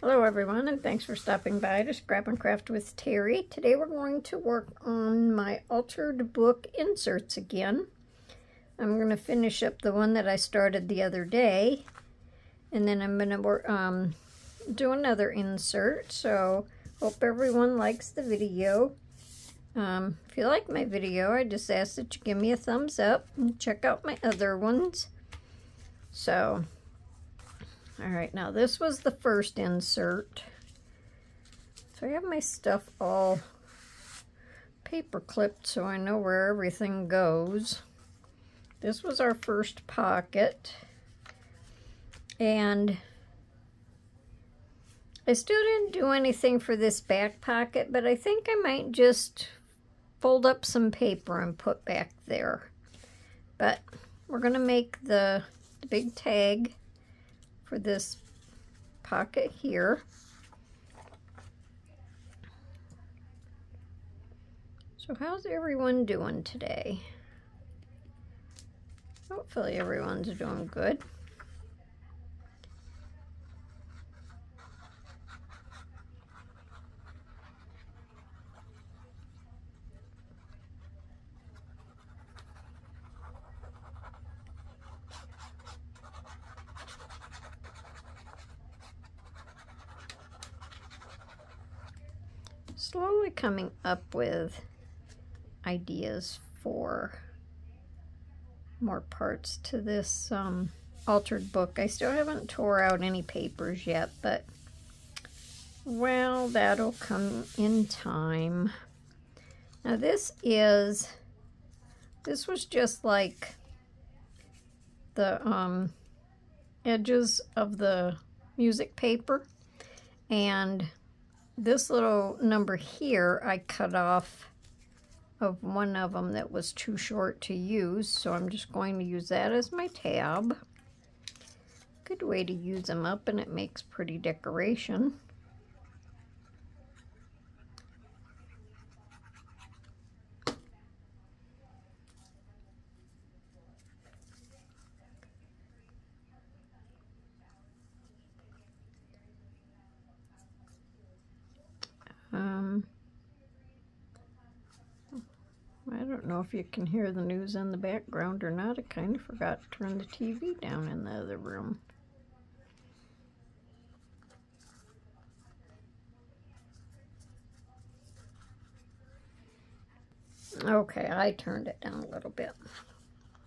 Hello everyone, and thanks for stopping by to Scrap and Craft with Terry. Today we're going to work on my altered book inserts again. I'm going to finish up the one that I started the other day, and then I'm going to do another insert. So hope everyone likes the video. If you like my video, I just ask that you give me a thumbs up and check out my other ones. So all right, now this was the first insert. So I have my stuff all paper clipped so I know where everything goes. This was our first pocket. And I still didn't do anything for this back pocket, but I think I might just fold up some paper and put back there. But we're gonna make the big tag for this pocket here. So how's everyone doing today? Hopefully everyone's doing good. Slowly coming up with ideas for more parts to this altered book. I still haven't tore out any papers yet, but well, that'll come in time. Now this was just like the edges of the music paper, and this little number here I cut off of one of them that was too short to use, so I'm just going to use that as my tab. Good way to use them up, and it makes pretty decoration. I don't know if you can hear the news in the background or not. I kind of forgot to turn the TV down in the other room. Okay, I turned it down a little bit.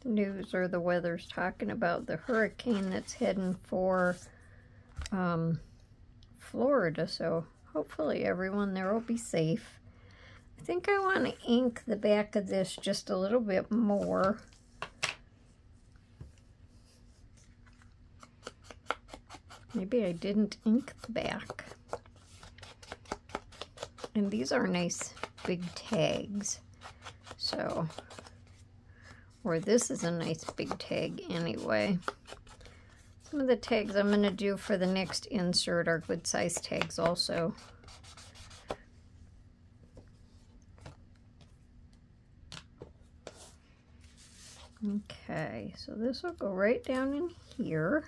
The news or the weather's talking about the hurricane that's heading for Florida, so hopefully everyone there will be safe. I think I want to ink the back of this just a little bit more. Maybe I didn't ink the back. And these are nice big tags. So, or this is a nice big tag anyway. Some of the tags I'm going to do for the next insert are good size tags also. Okay, so this will go right down in here.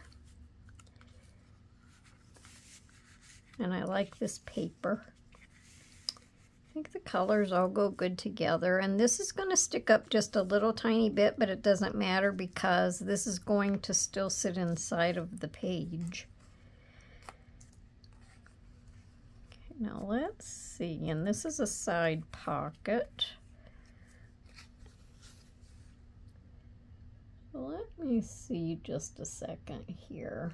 And I like this paper. I think the colors all go good together. And this is going to stick up just a little tiny bit, but it doesn't matter because this is going to still sit inside of the page. Okay, now let's see. And this is a side pocket. Let me see just a second here.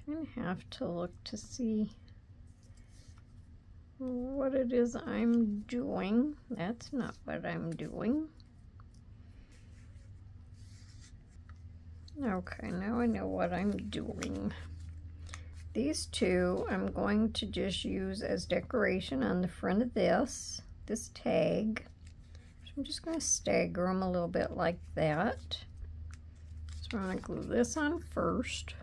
Kind of have to look to see what it is I'm doing. That's not what I'm doing. Okay, now I know what I'm doing. These two I'm going to just use as decoration on the front of this tag. So I'm just going to stagger them a little bit like that. So I'm going to glue this on first.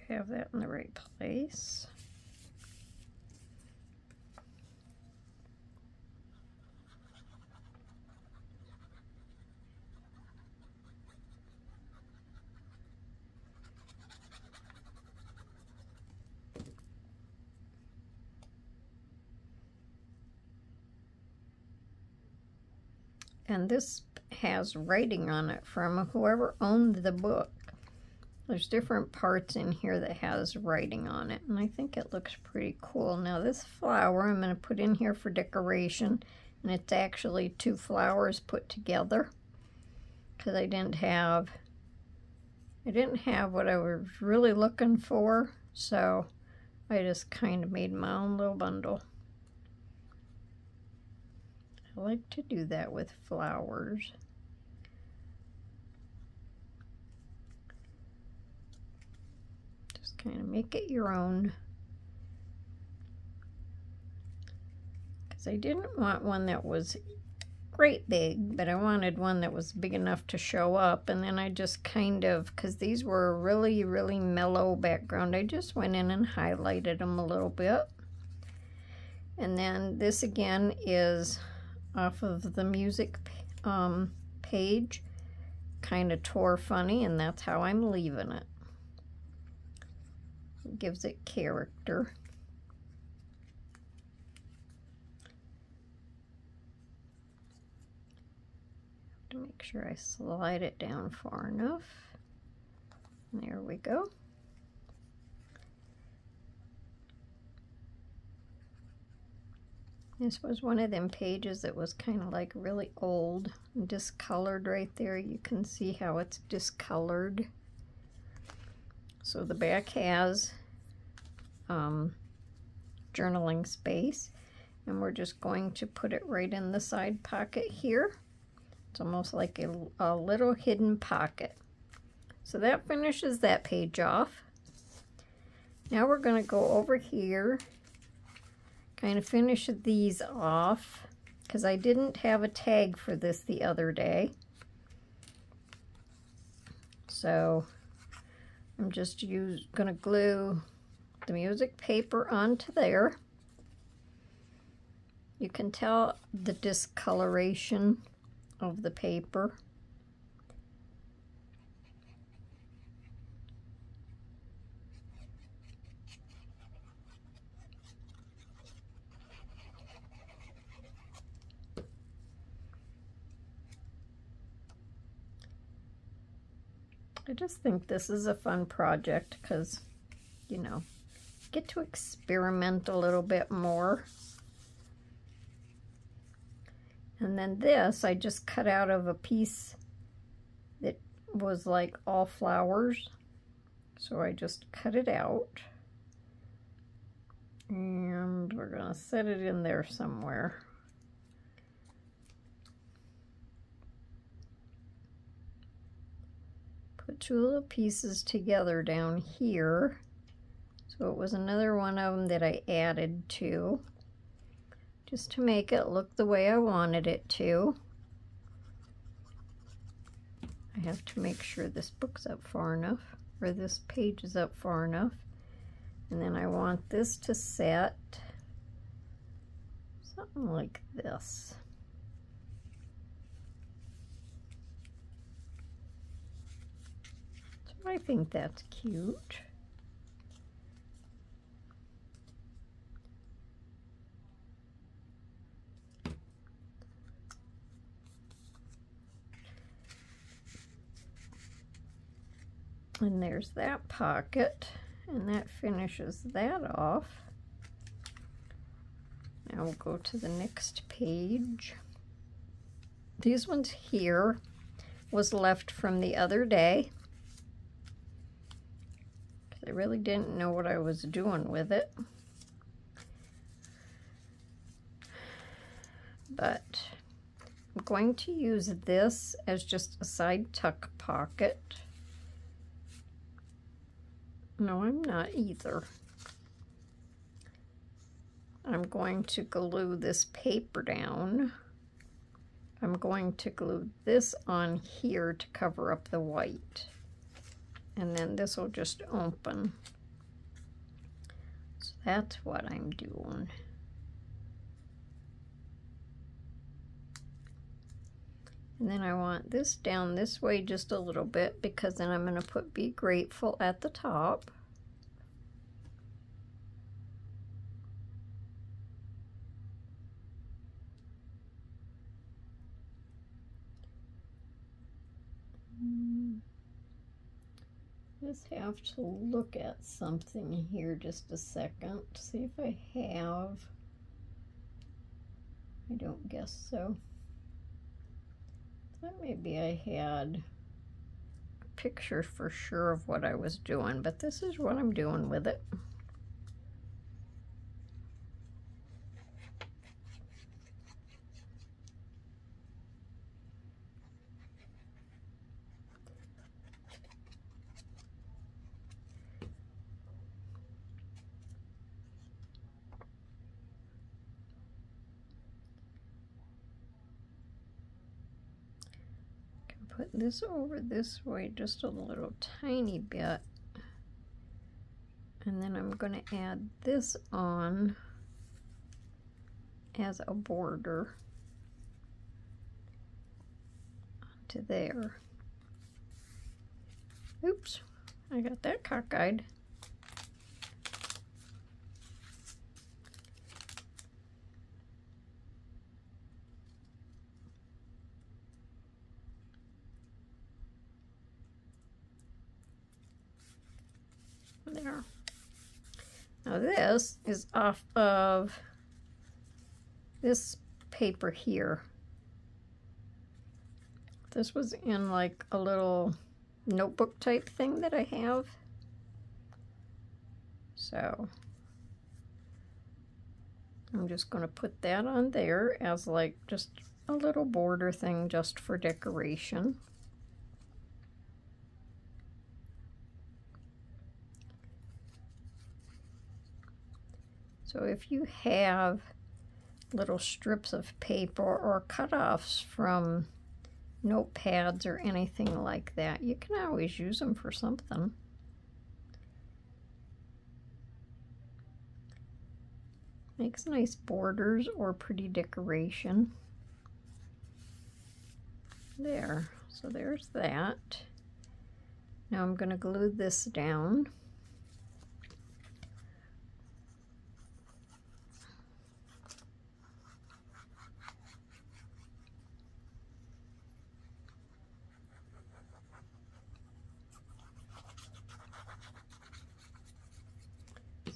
have that in the right place. And this has writing on it from whoever owned the book. There's different parts in here that has writing on it, and I think it looks pretty cool. Now this flower I'm going to put in here for decoration, and it's actually 2 flowers put together because I didn't have what I was really looking for, so I just kind of made my own little bundle. I like to do that with flowers. Just kind of make it your own. Because I didn't want one that was great big, but I wanted one that was big enough to show up. And then I just kind of, because these were a really, really mellow background, I just went in and highlighted them a little bit. And then this again is off of the music page, kind of tore funny, and that's how I'm leaving it. It gives it character. Have to make sure I slide it down far enough. There we go. This was one of them pages that was kind of like really old and discolored right there. You can see how it's discolored. So the back has journaling space, and we're just going to put it right in the side pocket here. It's almost like a little hidden pocket. So that finishes that page off. Now we're going to go over here, kind of finish these off, because I didn't have a tag for this the other day. So I'm just going to glue the music paper onto there. You can tell the discoloration of the paper. I just think this is a fun project because, you know, get to experiment a little bit more. And then this, I just cut out of a piece that was like all flowers. So I just cut it out. And we're going to set it in there somewhere. Put 2 little pieces together down here. So it was another one of them that I added to, just to make it look the way I wanted it to. I have to make sure this book's up far enough, or this page is up far enough. And then I want this to set something like this. So I think that's cute. And there's that pocket, and that finishes that off. Now we'll go to the next page. These ones here was left from the other day. I really didn't know what I was doing with it. But I'm going to use this as just a side tuck pocket. No, I'm not either. I'm going to glue this paper down. I'm going to glue this on here to cover up the white. And then this will just open So that's what I'm doing. And then I want this down this way just a little bit, because then I'm going to put Be Grateful at the top. Just have to look at something here just a second. See if I have. I don't guess so. Thought maybe I had a picture for sure of what I was doing, but this is what I'm doing with it. Put this over this way just a little tiny bit, and then I'm going to add this on as a border to there. Oops, I got that cockeyed. There. Now this is off of this paper here. This was in like a little notebook type thing that I have. So I'm just going to put that on there as like just a little border thing just for decoration. So if you have little strips of paper or cutoffs from notepads or anything like that, you can always use them for something. Makes nice borders or pretty decoration. There, so there's that. Now I'm going to glue this down.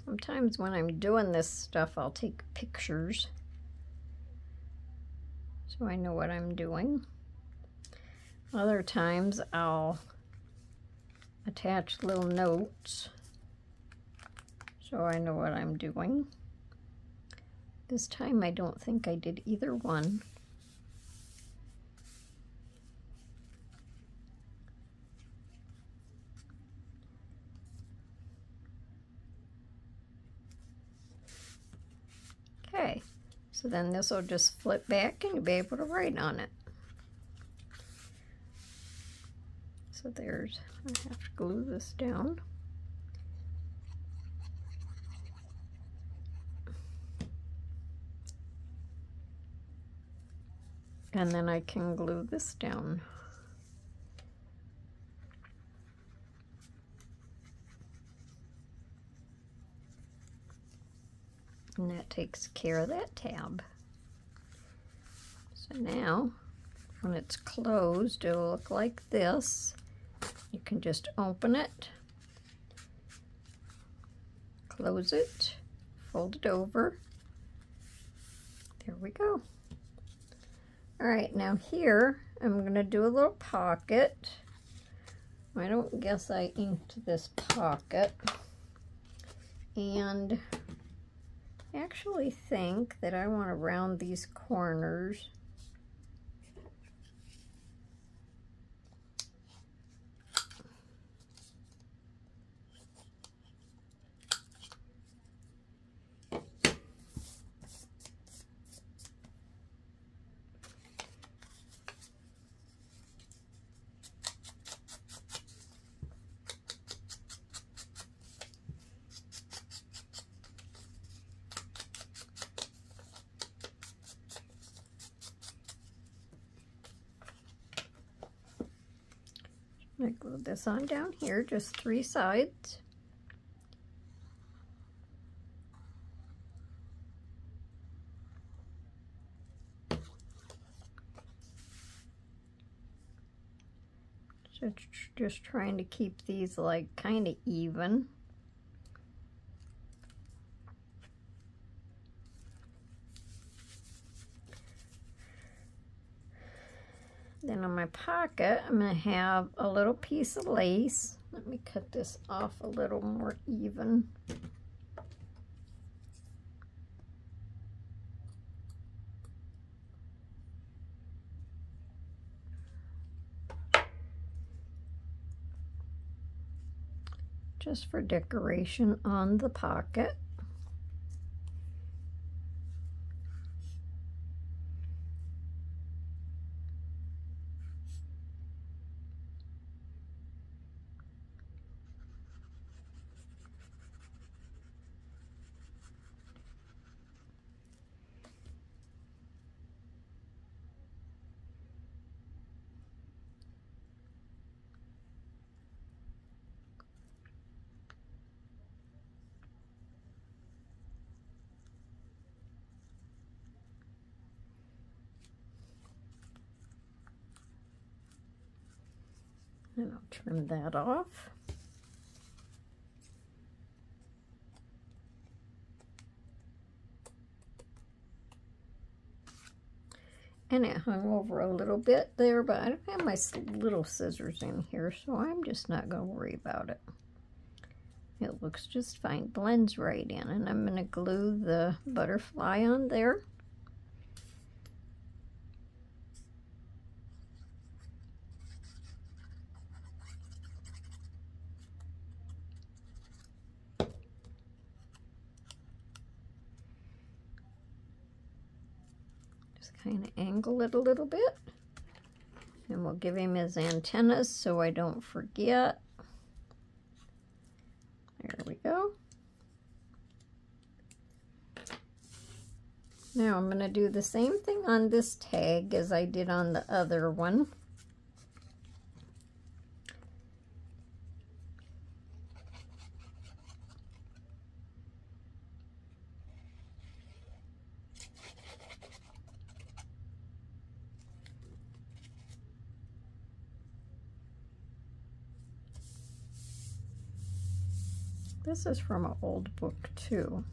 Sometimes when I'm doing this stuff, I'll take pictures so I know what I'm doing. Other times I'll attach little notes so I know what I'm doing. This time I don't think I did either one. Okay, so then this will just flip back and you'll be able to write on it. So there's, I have to glue this down. And then I can glue this down. And that takes care of that tab. So now, when it's closed, it'll look like this. You can just open it, close it, fold it over. There we go. All right, now here, I'm gonna do a little pocket. I don't guess I inked this pocket. And I actually think that I want to round these corners. I glue this on down here, just 3 sides. Just trying to keep these like kind of even. Then on my pocket, I'm going to have a little piece of lace. Let me cut this off a little more even. Just for decoration on the pocket. And I'll trim that off. And it hung over a little bit there, but I don't have my little scissors in here, so I'm just not going to worry about it. It looks just fine, blends right in, and I'm going to glue the butterfly on there. Kind of angle it a little bit, and we'll give him his antennas so I don't forget. There we go. Now I'm going to do the same thing on this tag as I did on the other one. This is from an old book too.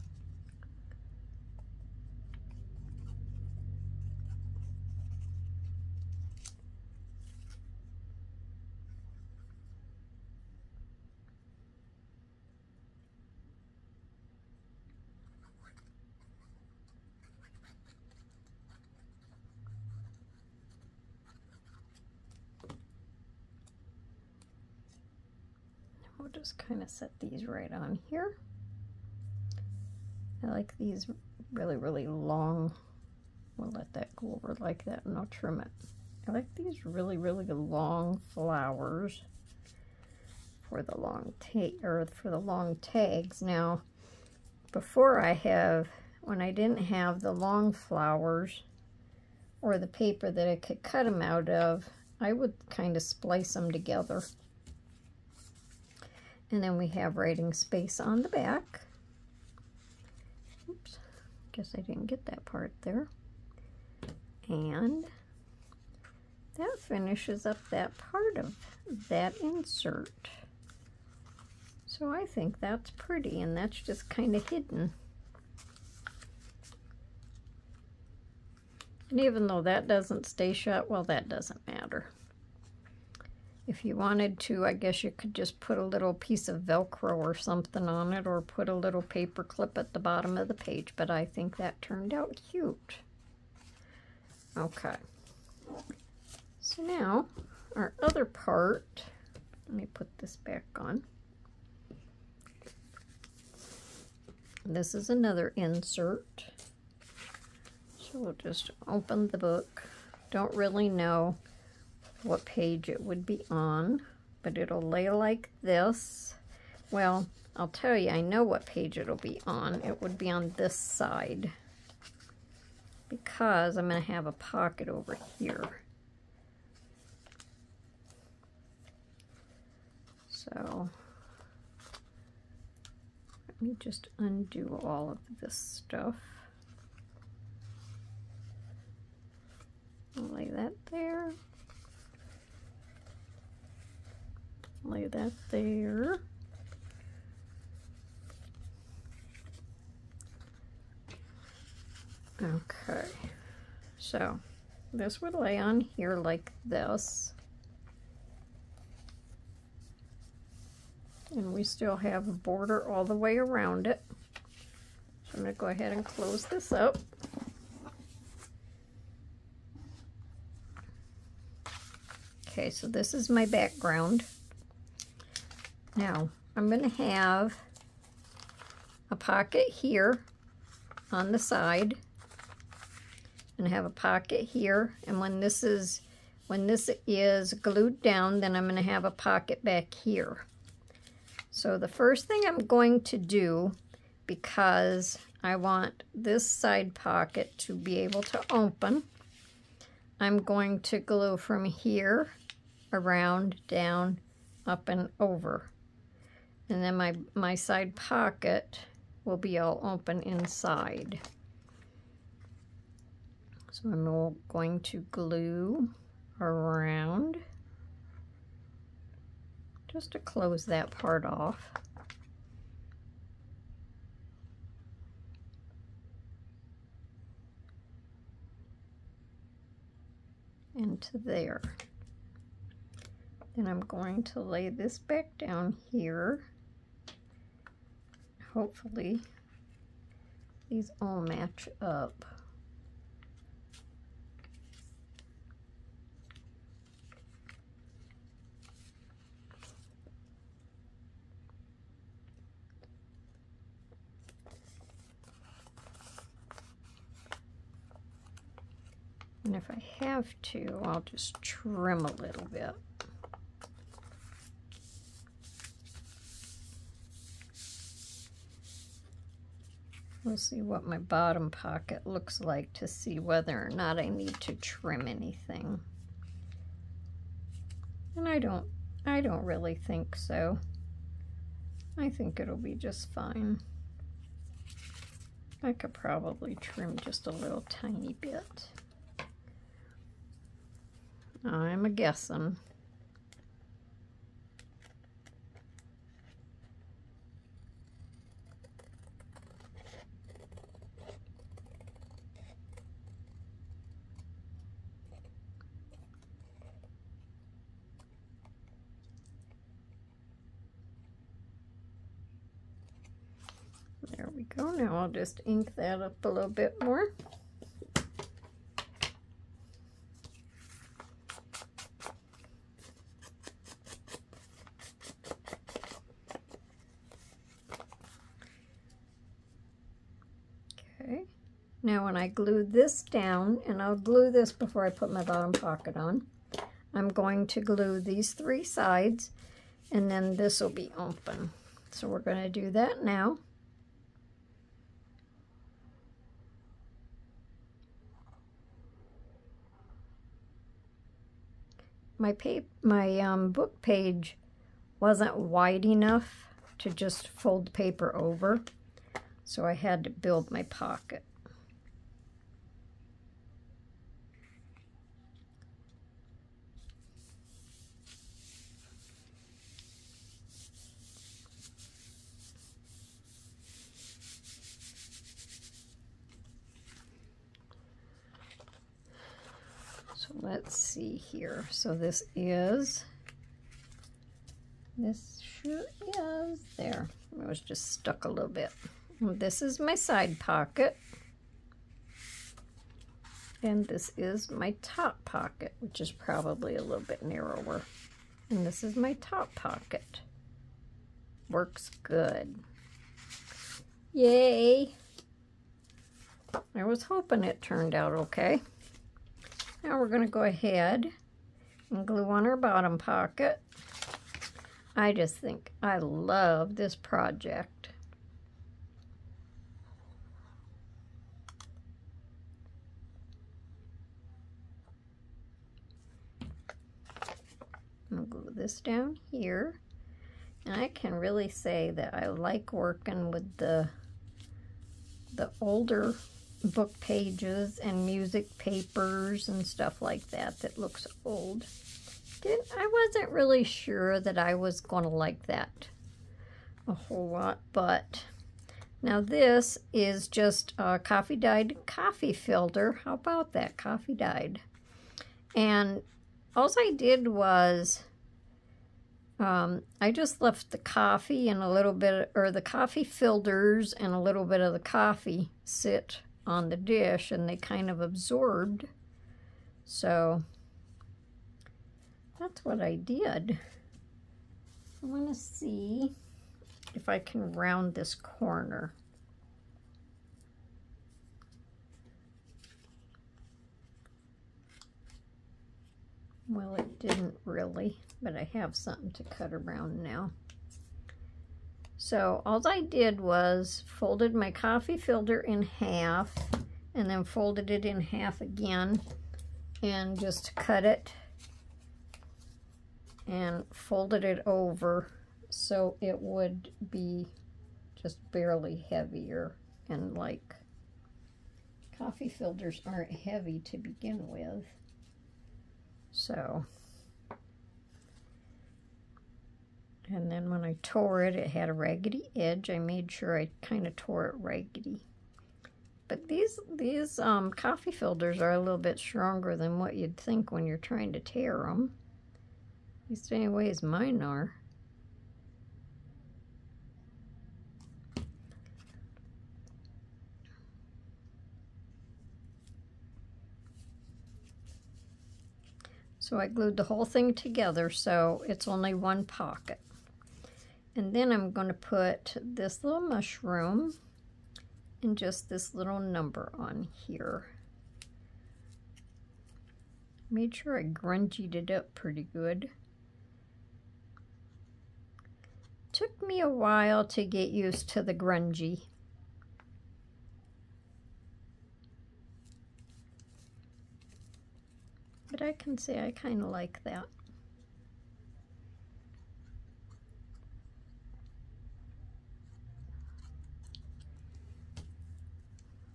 We'll just kind of set these right on here. I like these really, really long. We'll let that go over like that and I'll trim it. I like these really, really long flowers for the long tags. Now, before when I didn't have the long flowers or the paper that I could cut them out of, I would kind of splice them together. And then we have writing space on the back. Oops, guess I didn't get that part there. And that finishes up that part of that insert. So I think that's pretty, and that's just kind of hidden. And even though that doesn't stay shut, well, that doesn't matter. If you wanted to, I guess you could just put a little piece of Velcro or something on it, or put a little paper clip at the bottom of the page, but I think that turned out cute. Okay. So now, our other part, let me put this back on. This is another insert. So we'll just open the book. Don't really know what page it would be on, but it'll lay like this. Well, I'll tell you, I know what page it'll be on. It would be on this side, because I'm going to have a pocket over here. So let me just undo all of this stuff. I'll lay that there. Lay that there. Okay, so this would lay on here like this. And we still have a border all the way around it. So I'm going to go ahead and close this up. Okay, so this is my background. Now, I'm going to have a pocket here on the side, and have a pocket here, and when this is glued down, then I'm going to have a pocket back here. So the first thing I'm going to do, because I want this side pocket to be able to open, I'm going to glue from here around, down, up, and over. And then my side pocket will be all open inside. So I'm going to glue around just to close that part off. Into there. Then I'm going to lay this back down here. Hopefully these all match up. And if I have to, I'll just trim a little bit. We'll see what my bottom pocket looks like to see whether or not I need to trim anything. And I don't really think so. I think it'll be just fine. I could probably trim just a little tiny bit. I'm a guessing. There we go. Now I'll just ink that up a little bit more. Okay. Now when I glue this down, and I'll glue this before I put my bottom pocket on, I'm going to glue these three sides, and then this will be open. So we're going to do that now. My book page wasn't wide enough to just fold the paper over, so I had to build my pocket. So let's see here. So this sure is there. It was just stuck a little bit. This is my side pocket. And this is my top pocket, which is probably a little bit narrower. And this is my top pocket. Works good. Yay! I was hoping it turned out okay. Now we're going to go ahead and glue on our bottom pocket. I just think I love this project. I'm going to glue this down here. And I can really say that I like working with the older book pages and music papers and stuff like that that looks old. I wasn't really sure that I was going to like that a whole lot, but now this is just a coffee dyed coffee filter. How about that? Coffee dyed. And all I did was I just left the coffee and a little bit, or the coffee filters and a little bit of the coffee sit on the dish, and they kind of absorbed. So that's what I did. I want to see if I can round this corner. Well, it didn't really, but I have something to cut around now. So all I did was folded my coffee filter in half and then folded it in half again and just cut it and folded it over so it would be just barely heavier, and like coffee filters aren't heavy to begin with. So, and then when I tore it, it had a raggedy edge. I made sure I kind of tore it raggedy. But these coffee filters are a little bit stronger than what you'd think when you're trying to tear them. At least anyways mine are. So I glued the whole thing together so it's only one pocket. And then I'm going to put this little mushroom and just this little number on here. Made sure I grungied it up pretty good. Took me a while to get used to the grungy. But I can say I kind of like that.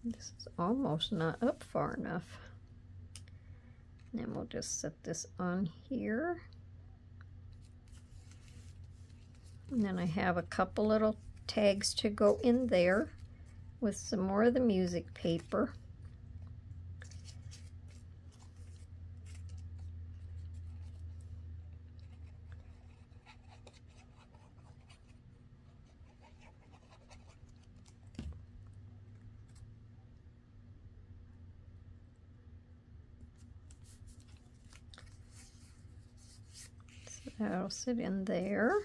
This is almost not up far enough. Then we'll just set this on here. And then I have a couple little tags to go in there with some more of the music paper. So that'll sit in there.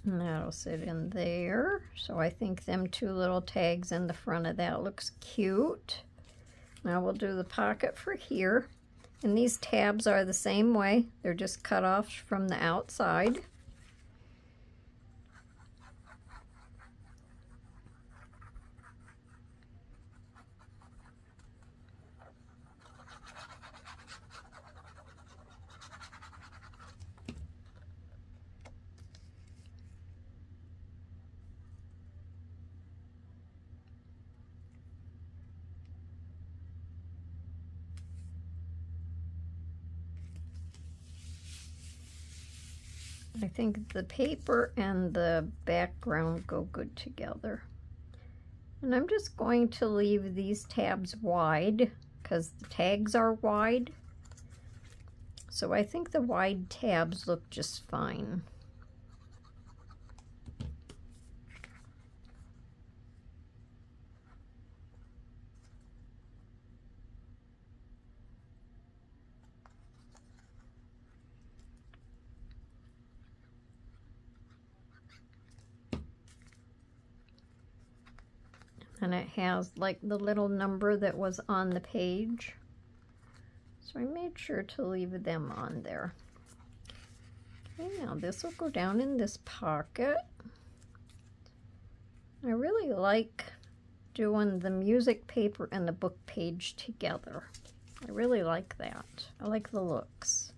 And that'll sit in there. So I think them two little tags in the front of that looks cute. Now we'll do the pocket for here. And these tabs are the same way. They're just cut off from the outside. I think the paper and the background go good together. And I'm just going to leave these tabs wide because the tags are wide. So I think the wide tabs look just fine. And it has like the little number that was on the page. So I made sure to leave them on there. Okay, now this will go down in this pocket. I really like doing the music paper and the book page together. I really like that. I like the looks.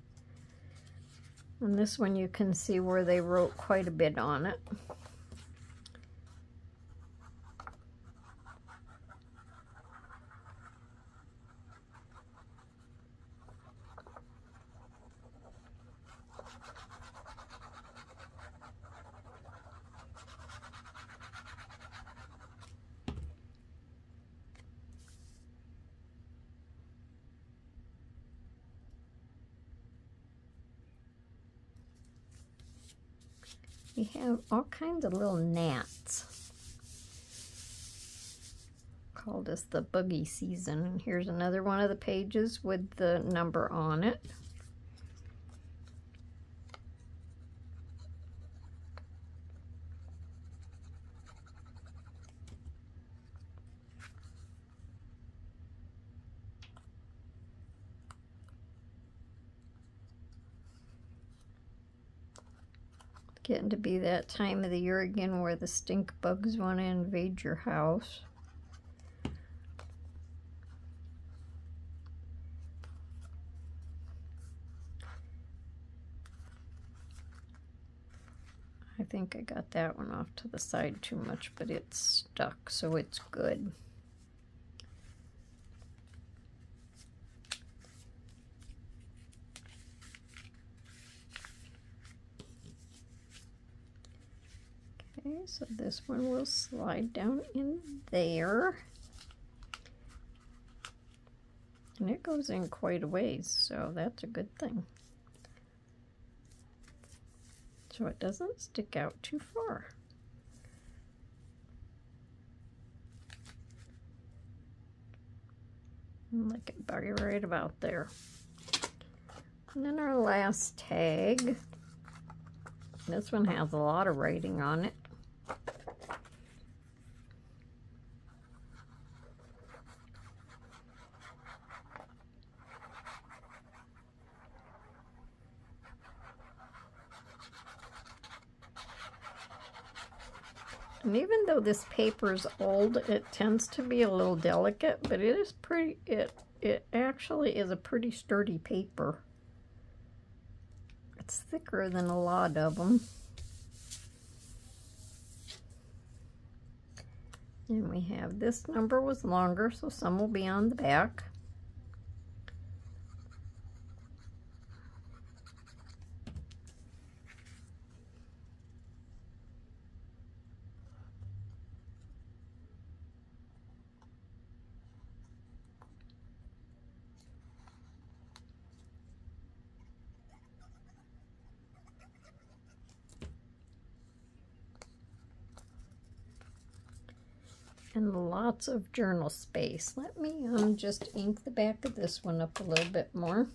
And this one you can see where they wrote quite a bit on it. We have all kinds of little gnats. Called us the buggy season. And here's another one of the pages with the number on it. Getting to be that time of the year again where the stink bugs want to invade your house. I think I got that one off to the side too much, but it's stuck, so it's good. Okay, so this one will slide down in there. And it goes in quite a ways, so that's a good thing. So it doesn't stick out too far. Like it right about there. And then our last tag. This one has a lot of writing on it. And even though this paper is old, it tends to be a little delicate, but it is pretty, it actually is a pretty sturdy paper. It's thicker than a lot of them. And we have this number was longer, so some will be on the back. And lots of journal space. Let me just ink the back of this one up a little bit more.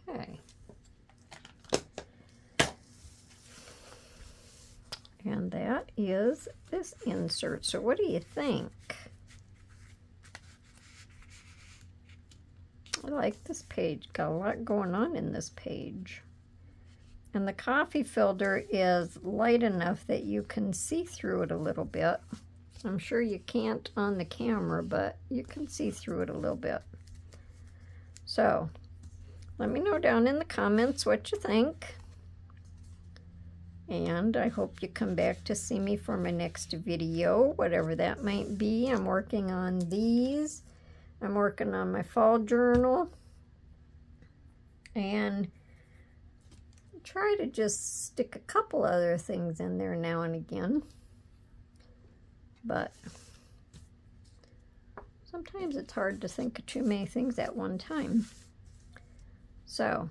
Okay. And that is this insert. So what do you think? I like this page. Got a lot going on in this page. And the coffee filter is light enough that you can see through it a little bit. I'm sure you can't on the camera, but you can see through it a little bit. So let me know down in the comments what you think. And I hope you come back to see me for my next video, whatever that might be. I'm working on these. I'm working on my fall journal. And try to just stick a couple other things in there now and again. But sometimes it's hard to think of too many things at one time. So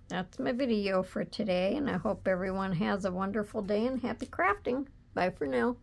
that's my video for today, and I hope everyone has a wonderful day and happy crafting. Bye for now.